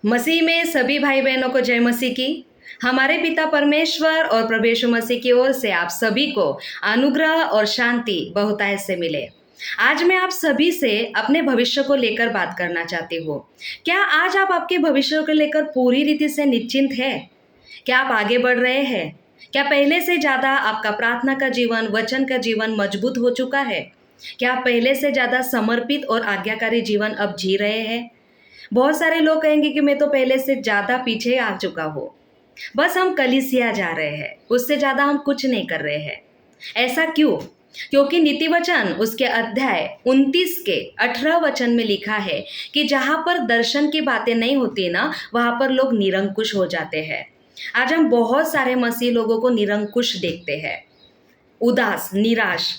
मसीह में सभी भाई बहनों को जय मसीह की। हमारे पिता परमेश्वर और प्रभु यीशु मसीह की ओर से आप सभी को अनुग्रह और शांति बहुतायत से मिले। आज मैं आप सभी से अपने भविष्य को लेकर बात करना चाहती हूँ। क्या आज आप आपके भविष्य को लेकर पूरी रीति से निश्चिंत है? क्या आप आगे बढ़ रहे हैं? क्या पहले से ज़्यादा आपका प्रार्थना का जीवन, वचन का जीवन मजबूत हो चुका है? क्या आप पहले से ज़्यादा समर्पित और आज्ञाकारी जीवन अब जी रहे हैं? बहुत सारे लोग कहेंगे कि मैं तो पहले से ज़्यादा पीछे आ चुका हूँ, बस हम कलीसिया जा रहे हैं, उससे ज़्यादा हम कुछ नहीं कर रहे हैं। ऐसा क्यों? क्योंकि नीति वचन उसके अध्याय 29 के 18 वचन में लिखा है कि जहाँ पर दर्शन की बातें नहीं होती ना, वहाँ पर लोग निरंकुश हो जाते हैं। आज हम बहुत सारे मसीह लोगों को निरंकुश देखते हैं, उदास, निराश,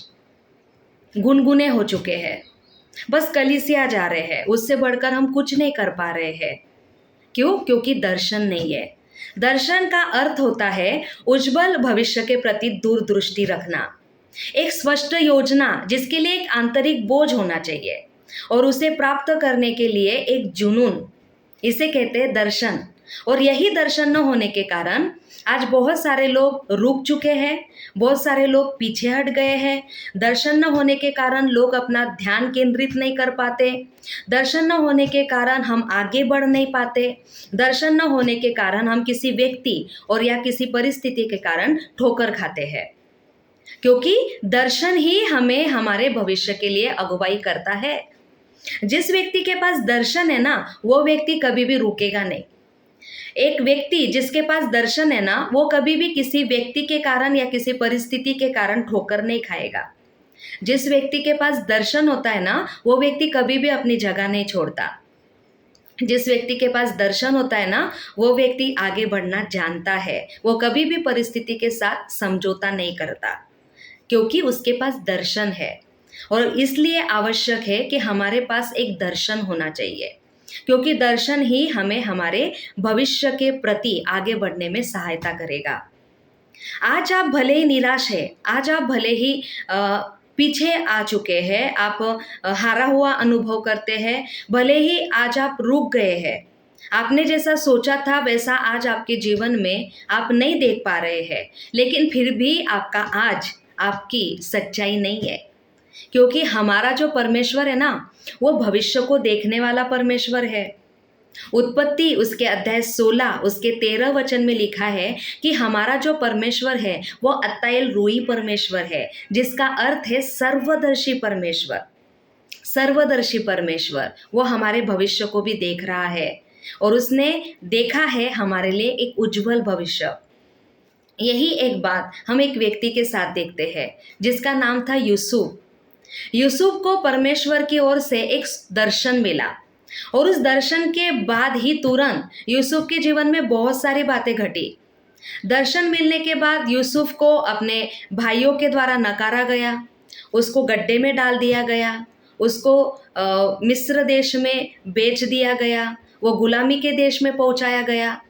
गुनगुने हो चुके हैं, बस कलीसिया जा रहे हैं, उससे बढ़कर हम कुछ नहीं कर पा रहे हैं। क्यों? क्योंकि दर्शन नहीं है। दर्शन का अर्थ होता है उज्जवल भविष्य के प्रति दूरदृष्टि रखना, एक स्पष्ट योजना जिसके लिए एक आंतरिक बोझ होना चाहिए और उसे प्राप्त करने के लिए एक जुनून, इसे कहते हैं दर्शन। और यही दर्शन न होने के कारण आज बहुत सारे लोग रुक चुके हैं, बहुत सारे लोग पीछे हट गए हैं। दर्शन न होने के कारण लोग अपना ध्यान केंद्रित नहीं कर पाते। दर्शन न होने के कारण हम आगे बढ़ नहीं पाते। दर्शन न होने के कारण हम किसी व्यक्ति और या किसी परिस्थिति के कारण ठोकर खाते हैं, क्योंकि दर्शन ही हमें हमारे भविष्य के लिए अगुवाई करता है। जिस व्यक्ति के पास दर्शन है ना, वो व्यक्ति कभी भी रुकेगा नहीं। एक व्यक्ति जिसके पास दर्शन है ना, वो कभी भी किसी व्यक्ति के कारण या किसी परिस्थिति के कारण ठोकर नहीं खाएगा। जिस व्यक्ति के पास दर्शन होता है ना, वो व्यक्ति कभी भी अपनी जगह नहीं छोड़ता। जिस व्यक्ति के पास दर्शन होता है ना, वो व्यक्ति आगे बढ़ना जानता है, वो कभी भी परिस्थिति के साथ समझौता नहीं करता, क्योंकि उसके पास दर्शन है। और इसलिए आवश्यक है कि हमारे पास एक दर्शन होना चाहिए, क्योंकि दर्शन ही हमें हमारे भविष्य के प्रति आगे बढ़ने में सहायता करेगा। आज आप भले ही निराश है, आज आप भले ही पीछे आ चुके हैं, आप हारा हुआ अनुभव करते हैं, भले ही आज आप रुक गए हैं, आपने जैसा सोचा था वैसा आज आपके जीवन में आप नहीं देख पा रहे हैं, लेकिन फिर भी आपका आज आपकी सच्चाई नहीं है। क्योंकि हमारा जो परमेश्वर है ना, वो भविष्य को देखने वाला परमेश्वर है। उत्पत्ति उसके अध्याय 16 उसके 13 वचन में लिखा है कि हमारा जो परमेश्वर है वो अत्ताएल रोई परमेश्वर है, जिसका अर्थ है सर्वदर्शी परमेश्वर। सर्वदर्शी परमेश्वर वो हमारे भविष्य को भी देख रहा है और उसने देखा है हमारे लिए एक उज्जवल भविष्य। यही एक बात हम एक व्यक्ति के साथ देखते हैं जिसका नाम था यूसुफ। यूसुफ को परमेश्वर की ओर से एक दर्शन मिला और उस दर्शन के बाद ही तुरंत यूसुफ के जीवन में बहुत सारी बातें घटी। दर्शन मिलने के बाद यूसुफ को अपने भाइयों के द्वारा नकारा गया, उसको गड्ढे में डाल दिया गया, उसको मिस्र देश में बेच दिया गया, वो गुलामी के देश में पहुंचाया गया।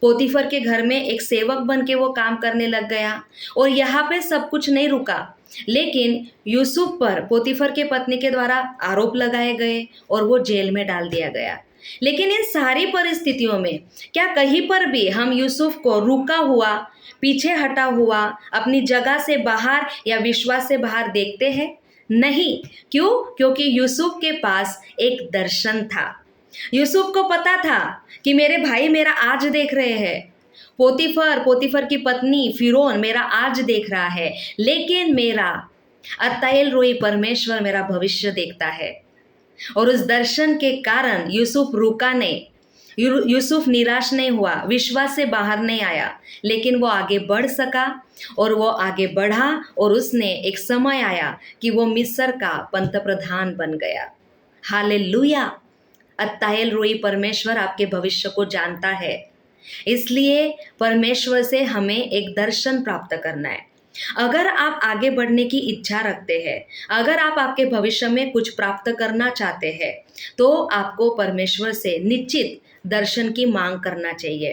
पोतीफर के घर में एक सेवक बन के वो काम करने लग गया। और यहाँ पे सब कुछ नहीं रुका, लेकिन यूसुफ पर पोतीफर के पत्नी के द्वारा आरोप लगाए गए और वो जेल में डाल दिया गया। लेकिन इन सारी परिस्थितियों में क्या कहीं पर भी हम यूसुफ को रुका हुआ, पीछे हटा हुआ, अपनी जगह से बाहर या विश्वास से बाहर देखते हैं? नहीं। क्यों? क्योंकि यूसुफ के पास एक दर्शन था। यूसुफ को पता था कि मेरे भाई मेरा आज देख रहे हैं, पोतीफर की पत्नी फिरौन मेरा आज देख रहा है, लेकिन मेरा अत्ताएल रोई परमेश्वर मेरा भविष्य देखता है। और उस दर्शन के कारण यूसुफ रुका नहीं, यूसुफ निराश नहीं हुआ, विश्वास से बाहर नहीं आया, लेकिन वो आगे बढ़ सका और वो आगे बढ़ा और उसने एक समय आया कि वो मिस्र का पंतप्रधान बन गया। हालेलुया! अत्ताएल रोई परमेश्वर आपके भविष्य को जानता है, इसलिए परमेश्वर से हमें एक दर्शन प्राप्त करना है। अगर आप आगे बढ़ने की इच्छा रखते हैं, अगर आप आपके भविष्य में कुछ प्राप्त करना चाहते हैं, तो आपको परमेश्वर से निश्चित दर्शन की मांग करना चाहिए।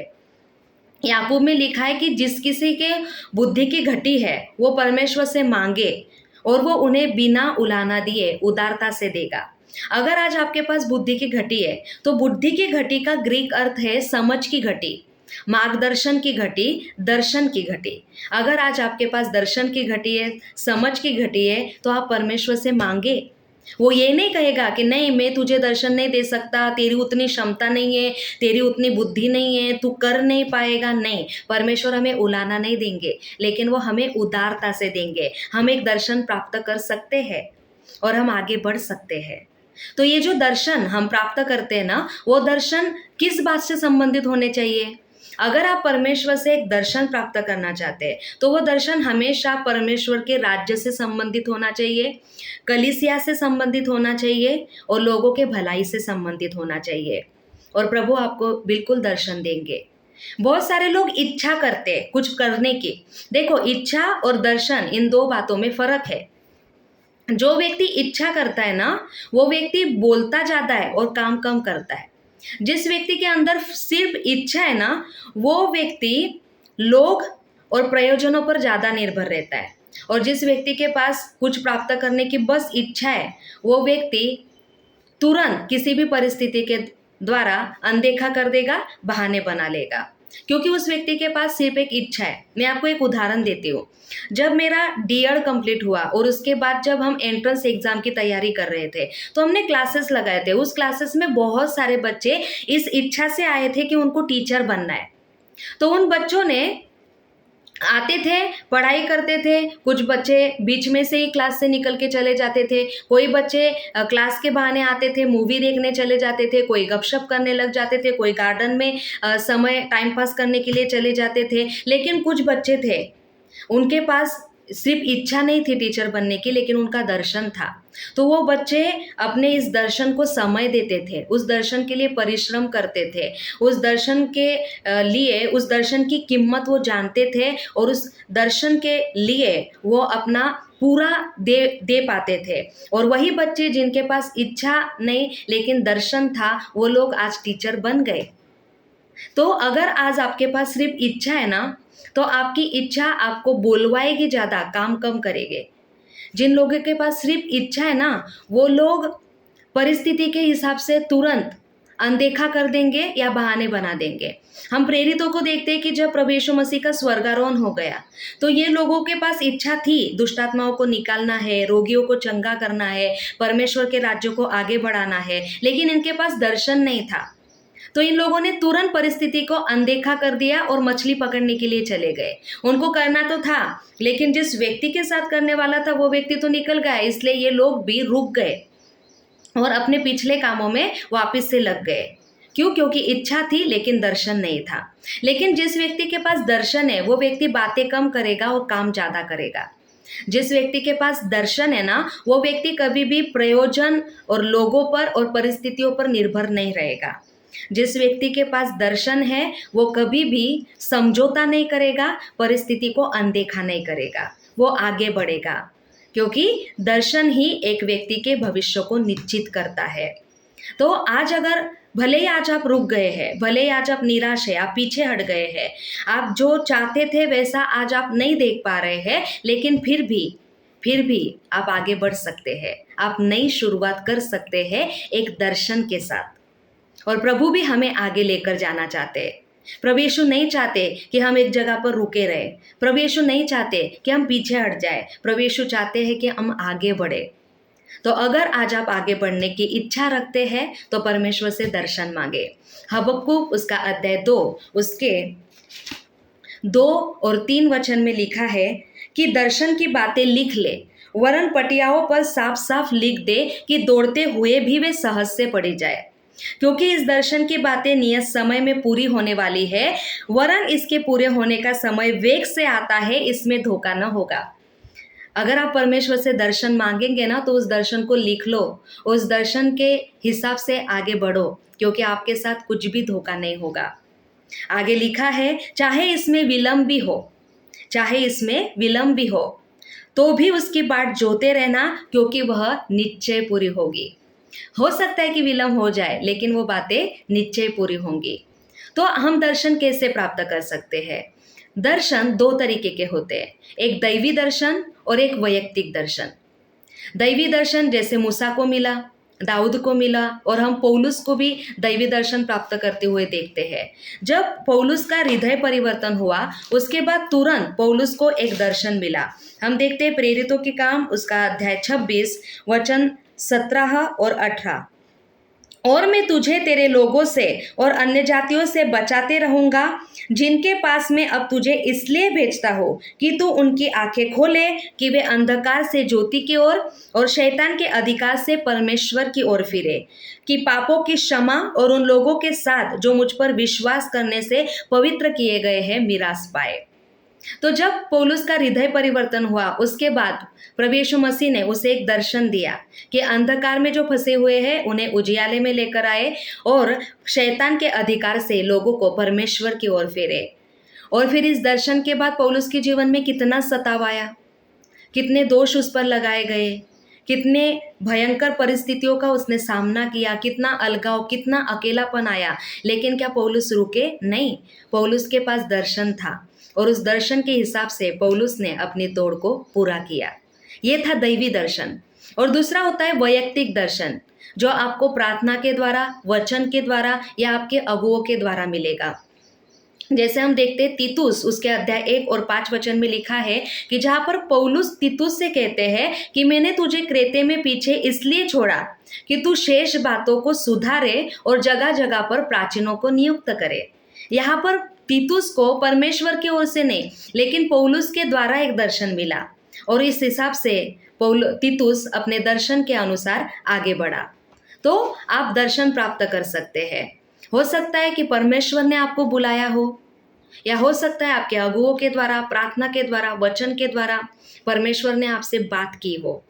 याकूब में लिखा है कि जिस किसी के बुद्धि की घटी है वो परमेश्वर से मांगे और वो उन्हें बिना उलाना दिए उदारता से देगा। अगर आज आपके पास बुद्धि की घटी है तो बुद्धि की घटी का ग्रीक अर्थ है समझ की घटी, मार्गदर्शन की घटी, दर्शन की घटी। अगर आज आपके पास दर्शन की घटी है, समझ की घटी है, तो आप परमेश्वर से मांगे। वो ये नहीं कहेगा कि नहीं मैं तुझे दर्शन नहीं दे सकता, तेरी उतनी क्षमता नहीं है, तेरी उतनी बुद्धि नहीं है, तू कर नहीं पाएगा। नहीं, परमेश्वर हमें उलाना नहीं देंगे, लेकिन वो हमें उदारता से देंगे। हम एक दर्शन प्राप्त कर सकते हैं और हम आगे बढ़ सकते हैं। तो ये जो दर्शन हम प्राप्त करते हैं ना, वो दर्शन किस बात से संबंधित होने चाहिए? अगर आप परमेश्वर से एक दर्शन प्राप्त करना चाहते हैं तो वो दर्शन हमेशा परमेश्वर के राज्य से संबंधित होना चाहिए, कलीसिया से संबंधित होना चाहिए और लोगों के भलाई से संबंधित होना चाहिए, और प्रभु आपको बिल्कुल दर्शन देंगे। बहुत सारे लोग इच्छा करते हैं कुछ करने की। देखो, इच्छा और दर्शन, इन दो बातों में फर्क है। जो व्यक्ति इच्छा करता है ना, वो व्यक्ति बोलता ज्यादा है और काम कम करता है। जिस व्यक्ति के अंदर सिर्फ इच्छा है ना, वो व्यक्ति लोग और प्रयोजनों पर ज्यादा निर्भर रहता है। और जिस व्यक्ति के पास कुछ प्राप्त करने की बस इच्छा है, वो व्यक्ति तुरंत किसी भी परिस्थिति के द्वारा अनदेखा कर देगा, बहाने बना लेगा, क्योंकि उस व्यक्ति के पास सिर्फ एक इच्छा है। मैं आपको एक उदाहरण देती हूँ। जब मेरा डीएड कंप्लीट हुआ और उसके बाद जब हम एंट्रेंस एग्जाम की तैयारी कर रहे थे, तो हमने क्लासेस लगाए थे। उस क्लासेस में बहुत सारे बच्चे इस इच्छा से आए थे कि उनको टीचर बनना है। तो उन बच्चों ने आते थे, पढ़ाई करते थे। कुछ बच्चे बीच में से ही क्लास से निकल के चले जाते थे। कोई बच्चे क्लास के बहाने आते थे, मूवी देखने चले जाते थे, कोई गपशप करने लग जाते थे, कोई गार्डन में समय टाइम पास करने के लिए चले जाते थे। लेकिन कुछ बच्चे थे, उनके पास सिर्फ इच्छा नहीं थी टीचर बनने की, लेकिन उनका दर्शन था। तो वो बच्चे अपने इस दर्शन को समय देते थे, उस दर्शन के लिए परिश्रम करते थे, उस दर्शन के लिए, उस दर्शन की कीमत वो जानते थे, और उस दर्शन के लिए वो अपना पूरा दे पाते थे। और वही बच्चे जिनके पास इच्छा नहीं लेकिन दर्शन था, वो लोग आज टीचर बन गए। तो अगर आज आपके पास सिर्फ इच्छा है ना, तो आपकी इच्छा आपको बोलवाएगी ज़्यादा, काम कम करेगी। जिन लोगों के पास सिर्फ इच्छा है ना, वो लोग परिस्थिति के हिसाब से तुरंत अनदेखा कर देंगे या बहाने बना देंगे। हम प्रेरितों को देखते हैं कि जब प्रभु यीशु मसीह का स्वर्गारोहण हो गया, तो ये लोगों के पास इच्छा थी, दुष्टात्माओं को निकालना है, रोगियों को चंगा करना है, परमेश्वर के राज्य को आगे बढ़ाना है, लेकिन इनके पास दर्शन नहीं था। तो इन लोगों ने तुरंत परिस्थिति को अनदेखा कर दिया और मछली पकड़ने के लिए चले गए। उनको करना तो था, लेकिन जिस व्यक्ति के साथ करने वाला था वो व्यक्ति तो निकल गया, इसलिए ये लोग भी रुक गए और अपने पिछले कामों में वापस से लग गए। क्यों? क्योंकि इच्छा थी लेकिन दर्शन नहीं था। लेकिन जिस व्यक्ति के पास दर्शन है, वो व्यक्ति बातें कम करेगा और काम ज्यादा करेगा। जिस व्यक्ति के पास दर्शन है ना, वो व्यक्ति कभी भी प्रयोजन और लोगों पर और परिस्थितियों पर निर्भर नहीं रहेगा। जिस व्यक्ति के पास दर्शन है, वो कभी भी समझौता नहीं करेगा, परिस्थिति को अनदेखा नहीं करेगा, वो आगे बढ़ेगा, क्योंकि दर्शन ही एक व्यक्ति के भविष्य को निश्चित करता है। तो आज अगर भले ही आज आप रुक गए हैं, भले ही आज आप निराश है, आप पीछे हट गए हैं, आप जो चाहते थे वैसा आज आप नहीं देख पा रहे हैं, लेकिन फिर भी आप आगे बढ़ सकते हैं। आप नई शुरुआत कर सकते हैं एक दर्शन के साथ। और प्रभु भी हमें आगे लेकर जाना चाहते हैं। प्रभु यीशु नहीं चाहते कि हम एक जगह पर रुके रहे। प्रभु यीशु नहीं चाहते कि हम पीछे हट जाए। प्रभु यीशु चाहते हैं कि हम आगे बढ़े। तो अगर आज आप आगे बढ़ने की इच्छा रखते हैं तो परमेश्वर से दर्शन मांगे। हबक्कुक उसका अध्याय 2 उसके 2 और 3 वचन में लिखा है कि दर्शन की बातें लिख ले, वरन पटियाओं पर साफ साफ लिख दे कि दौड़ते हुए भी वे सहज से पढ़ी जाए, क्योंकि इस दर्शन की बातें नियत समय में पूरी होने वाली है, वरन इसके पूरे होने का समय वेग से आता है, इसमें धोखा न होगा। अगर आप परमेश्वर से दर्शन मांगेंगे ना, तो उस दर्शन को लिख लो, उस दर्शन के हिसाब से आगे बढ़ो, क्योंकि आपके साथ कुछ भी धोखा नहीं होगा। आगे लिखा है, चाहे इसमें विलंब भी हो तो भी उसकी बाट जोते रहना, क्योंकि वह निश्चय पूरी होगी। हो सकता है कि विलंब हो जाए, लेकिन वो बातें निश्चय पूरी होंगी। तो हम दर्शन कैसे प्राप्त कर सकते हैं? दर्शन 2 तरीके के होते हैं, एक दैवी दर्शन और एक वैयक्तिक दर्शन। दैवी दर्शन जैसे मूसा को मिला, दाऊद को मिला और हम पौलुस को भी दैवी दर्शन प्राप्त करते हुए देखते हैं। जब पौलुस का हृदय परिवर्तन हुआ उसके बाद तुरंत पौलुस को एक दर्शन मिला। हम देखते हैं प्रेरितों के काम उसका अध्याय 26 वचन 17 और 18। और मैं तुझे तेरे लोगों से और अन्य जातियों से बचाते रहूंगा जिनके पास मैं अब तुझे इसलिए भेजता हूँ कि तू उनकी आंखें खोले कि वे अंधकार से ज्योति की ओर और शैतान के अधिकार से परमेश्वर की ओर फिरे, कि पापों की क्षमा और उन लोगों के साथ जो मुझ पर विश्वास करने से पवित्र किए गए हैं मिरास पाए। तो जब पौलुस का हृदय परिवर्तन हुआ उसके बाद प्रभु यीशु मसीह ने उसे एक दर्शन दिया कि अंधकार में जो फंसे हुए हैं उन्हें उजियाले में लेकर आए और शैतान के अधिकार से लोगों को परमेश्वर की ओर फेरे। और फिर इस दर्शन के बाद पौलुस के जीवन में कितना सताव आया, कितने दोष उस पर लगाए गए, कितने भयंकर परिस्थितियों का उसने सामना किया, कितना अलगाव, कितना अकेलापन आया। लेकिन क्या पौलुस रुके? नहीं, पौलुस के पास दर्शन था और उस दर्शन के हिसाब से पौलुस ने अपनी दौड़ को पूरा किया। ये था दैवी दर्शन। और दूसरा होता है वैयक्तिक दर्शन, जो आपको प्रार्थना के द्वारा, वचन के द्वारा या आपके अगुओं के द्वारा मिलेगा। जैसे हम देखते हैं तीतुस उसके अध्याय 1 और 5 वचन में लिखा है कि जहाँ पर पौलुस तीतुस से कहते हैं कि मैंने तुझे क्रेते में पीछे इसलिए छोड़ा कि तू शेष बातों को सुधारे और जगह जगह पर प्राचीनों को नियुक्त करे। यहाँ पर तीतुस को परमेश्वर की ओर से नहीं लेकिन पौलुस के द्वारा एक दर्शन मिला और इस हिसाब से तीतुस अपने दर्शन के अनुसार आगे बढ़ा। तो आप दर्शन प्राप्त कर सकते हैं। हो सकता है कि परमेश्वर ने आपको बुलाया हो, या हो सकता है आपके अगुओं के द्वारा, प्रार्थना के द्वारा, वचन के द्वारा परमेश्वर ने आपसे बात की हो,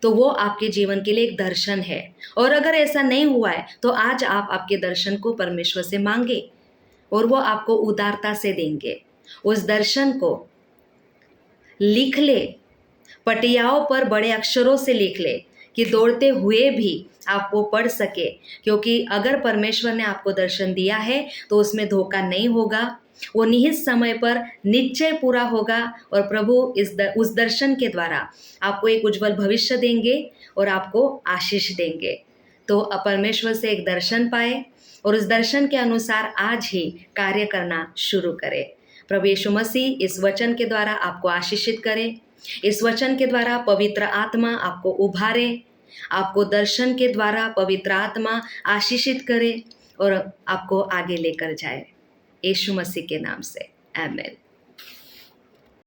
तो वो आपके जीवन के लिए एक दर्शन है। और अगर ऐसा नहीं हुआ है तो आज आप आपके दर्शन को परमेश्वर से मांगे और वो आपको उदारता से देंगे। उस दर्शन को लिख ले, पटियाओं पर बड़े अक्षरों से लिख ले कि दौड़ते हुए भी आप वो पढ़ सके, क्योंकि अगर परमेश्वर ने आपको दर्शन दिया है तो उसमें धोखा नहीं होगा, वो निहित समय पर निश्चय पूरा होगा और प्रभु उस दर्शन के द्वारा आपको एक उज्जवल भविष्य देंगे और आपको आशीष देंगे। तो परमेश्वर से एक दर्शन पाए और उस दर्शन के अनुसार आज ही कार्य करना शुरू करें। प्रभु यीशु मसीह इस वचन के द्वारा आपको आशीषित करे, इस वचन के द्वारा पवित्र आत्मा आपको उभारे, आपको दर्शन के द्वारा पवित्र आत्मा आशीषित करे और आपको आगे लेकर जाए। यीशु मसीह के नाम से आमीन।